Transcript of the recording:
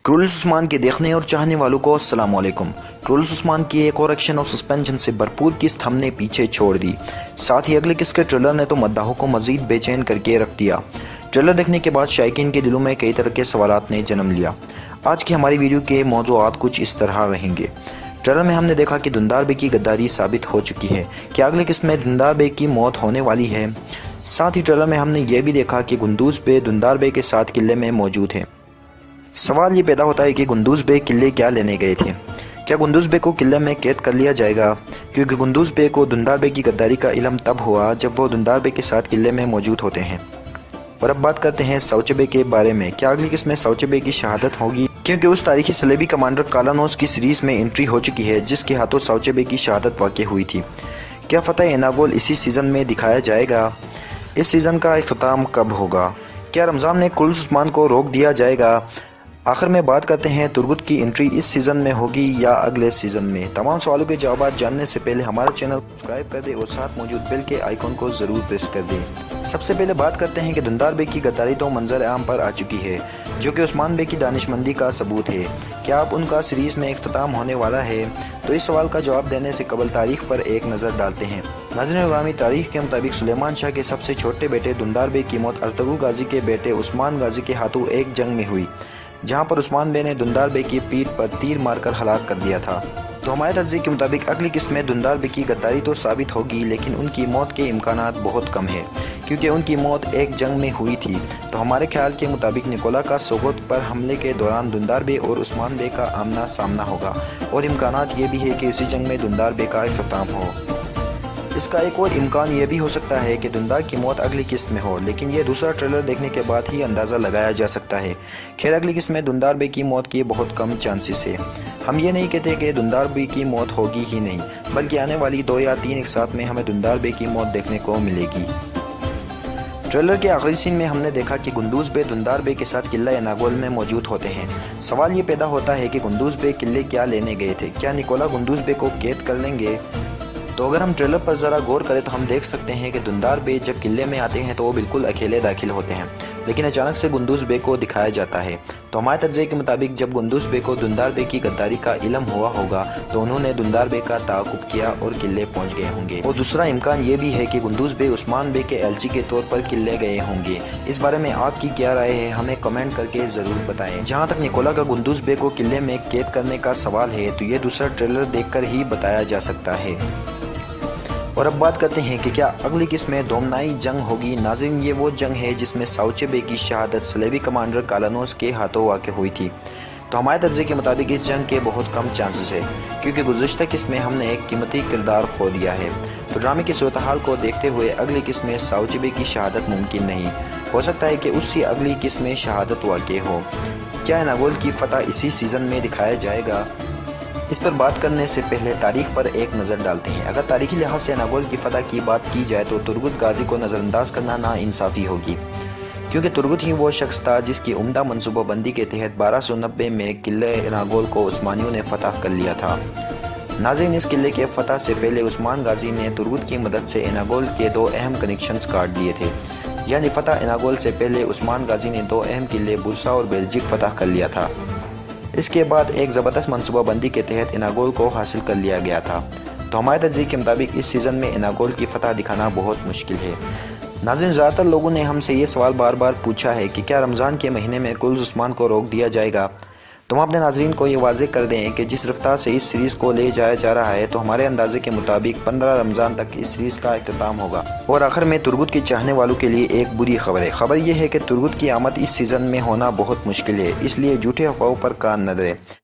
کرولس عثمان کے دیکھنے اور چاہنے والوں کو السلام علیکم۔ کرولس عثمان کی ایک اور ایکشن اور سسپینشن سے بھرپور قسط ہم نے پیچھے چھوڑ دی، ساتھ ہی اگلے قسط کے ٹریلر نے تو مداحوں کو مزید بے چین کر کے رکھ دیا۔ ٹریلر دیکھنے کے بعد شائقین کے دلوں میں کئی طرح کے سوالات نے جنم لیا۔ آج کی ہماری ویڈیو کے موضوعات کچھ اس طرح رہیں گے۔ ٹریلر میں ہم نے دیکھا کہ دھندار بے کی غداری ثابت ہو چکی ہے، کیا اگلے قسط میں دھندار بے کی موت ہونے والی ہے؟ ساتھ ہی ٹریلر میں ہم نے یہ بھی دیکھا کہ گندوز بے دھندار بے کے ساتھ قلعے میں موجود ہے۔ سوال یہ پیدا ہوتا ہے کہ گندوز بے قلعے کیا لینے گئے تھے؟ کیا گندوز بے کو قلعے میں قید کر لیا جائے گا؟ کیونکہ گندوز بے کو دھندار بے کی غداری کا علم تب ہوا جب وہ دھندار بے کے ساتھ قلعے میں موجود ہوتے ہیں۔ اور اب بات کرتے ہیں ساؤچے بے کے بارے میں۔ کیا اگلی قسط میں ساؤچے بے کی شہادت ہوگی؟ کیونکہ اس تاریخی صلیبی کمانڈر کالانوس کی سیریز میں انٹری ہو چکی ہے جس کے ہاتھوں ساؤچے بے کی شہادت واقع ہوئی تھی۔ کیا فتح اناگول اسی سیزن میں دکھایا جائے گا؟ اس سیزن کا اختتام کب ہوگا؟ کیا رمضان میں کرولس عثمان کو روک دیا جائے گا؟ آخر میں بات کرتے ہیں ترگت کی انٹری اس سیزن میں ہوگی یا اگلے سیزن میں؟ تمام سوالوں کے جوابات جاننے سے پہلے ہمارا چینل سبسکرائب کر دیں اور ساتھ موجود بیل کے آئیکن کو ضرور پریس کر دیں۔ سب سے پہلے بات کرتے ہیں کہ دھندار بے کی غداری تو منظر عام پر آ چکی ہے، جو کہ عثمان بے کی دانشمندی کا ثبوت ہے۔ کیا اب ان کا سیریز میں اختتام ہونے والا ہے؟ تو اس سوال کا جواب دینے سے قبل تاریخ پر ایک نظر ڈالتے ہیں۔ ناظرین گرامی، تاریخ کے مطابق سلیمان شاہ کے سب سے چھوٹے بیٹے دھندار بے کی موت ارطغرل غازی کے بیٹے عثمان غازی کے ہاتھوں ایک جنگ میں ہوئی، جہاں پر عثمان بے نے دھندار بے کی پیٹھ پر تیر مار کر ہلاک کر دیا تھا۔ تو ہمارے تجزیے کے مطابق اگلی قسط میں دھندار بے کی غداری تو ثابت ہوگی، لیکن ان کی موت کے امکانات بہت کم ہیں، کیونکہ ان کی موت ایک جنگ میں ہوئی تھی۔ تو ہمارے خیال کے مطابق نکولا کا سوگوت پر حملے کے دوران دھندار بے اور عثمان بے کا آمنا سامنا ہوگا، اور امکانات یہ بھی ہے کہ اسی جنگ میں دھندار بے کا اختتام ہو۔ اس کا ایک اور امکان یہ بھی ہو سکتا ہے کہ دھندار کی موت اگلی قسط میں ہو، لیکن یہ دوسرا ٹریلر دیکھنے کے بعد ہی اندازہ لگایا جا سکتا ہے۔ خیر، اگلی قسط میں دھندار بے کی موت کی بہت کم چانسز ہے۔ ہم یہ نہیں کہتے کہ دھندار بے کی موت ہوگی ہی نہیں، بلکہ آنے والی 2 یا 3 ایک ساتھ میں ہمیں دھندار بے کی موت دیکھنے کو ملے گی۔ ٹریلر کے آخری سین میں ہم نے دیکھا کہ گندوز بے دھندار بے کے ساتھ قلعہ اناگول میں موجود ہوتے ہیں۔ سوال یہ پیدا ہوتا ہے کہ گندوز بے قلعے کیا لینے گئے تھے؟ کیا نکولا گندوز بے کو قید کر لیں گے؟ تو اگر ہم ٹریلر پر ذرا غور کریں تو ہم دیکھ سکتے ہیں کہ دھندار بے جب قلعے میں آتے ہیں تو وہ بالکل اکیلے داخل ہوتے ہیں، لیکن اچانک سے گندوز بے کو دکھایا جاتا ہے۔ تو ہمارے تجزیے کے مطابق جب گندوز بے کو دھندار بے کی غداری کا علم ہوا ہوگا تو انہوں نے دھندار بے کا تعاقب کیا اور قلعے پہنچ گئے ہوں گے۔ اور دوسرا امکان یہ بھی ہے کہ گندوز بے عثمان بے کے ایلچی کے طور پر قلعے گئے ہوں گے۔ اس بارے میں آپ کی کیا رائے ہے؟ ہمیں کمنٹ کر کے ضرور بتائیں۔ جہاں تک نکولا کا گندوز بے کو قلعے میں قید کرنے کا سوال ہے تو یہ دوسرا ٹریلر دیکھ کر ہی بتایا جا سکتا ہے۔ اور اب بات کرتے ہیں کہ کیا اگلی قسط میں دومنائی جنگ ہوگی؟ ناظرین، یہ وہ جنگ ہے جس میں ساؤچے بے کی شہادت صلیبی کمانڈر کالانوس کے ہاتھوں واقع ہوئی تھی۔ تو ہمارے تجزیے کے مطابق اس جنگ کے بہت کم چانسز ہے، کیونکہ گزشتہ قسط میں ہم نے ایک قیمتی کردار کھو دیا ہے۔ تو ڈرامے کی صورتحال کو دیکھتے ہوئے اگلی قسط میں ساؤچے بے کی شہادت ممکن نہیں، ہو سکتا ہے کہ اس سے اگلی قسط میں شہادت واقع ہو۔ کیا اناگول کی فتح اسی سیزن میں دکھایا جائے گا؟ اس پر بات کرنے سے پہلے تاریخ پر ایک نظر ڈالتے ہیں۔ اگر تاریخی لحاظ سے اناگول کی فتح کی بات کی جائے تو ترگت غازی کو نظر انداز کرنا ناانصافی ہوگی، کیونکہ ترگت ہی وہ شخص تھا جس کی عمدہ منصوبہ بندی کے تحت 1290 میں قلعہ اناگول کو عثمانیوں نے فتح کر لیا تھا۔ ناظرین، اس قلعے کے فتح سے پہلے عثمان غازی نے ترگت کی مدد سے اناگول کے 2 اہم کنیکشنز کاٹ دیے تھے، یعنی فتح اناگول سے پہلے عثمان غازی نے 2 اہم قلعے برسا اور بیلجک فتح کر لیا تھا۔ اس کے بعد ایک زبردست منصوبہ بندی کے تحت اناگول کو حاصل کر لیا گیا تھا۔ تو ہمارے تجزیے کے مطابق اس سیزن میں اناگول کی فتح دکھانا بہت مشکل ہے۔ ناظرین، زیادہ تر لوگوں نے ہم سے یہ سوال بار بار پوچھا ہے کہ کیا رمضان کے مہینے میں کرولس عثمان کو روک دیا جائے گا؟ تو ہم اپنے ناظرین کو یہ واضح کر دیں کہ جس رفتار سے اس سیریز کو لے جایا جا رہا ہے تو ہمارے اندازے کے مطابق 15 رمضان تک اس سیریز کا اختتام ہوگا۔ اور آخر میں ترگت کے چاہنے والوں کے لیے ایک بری خبر ہے۔ خبر یہ ہے کہ ترگت کی آمد اس سیزن میں ہونا بہت مشکل ہے، اس لیے جھوٹے افواہوں پر کان نہ دیں۔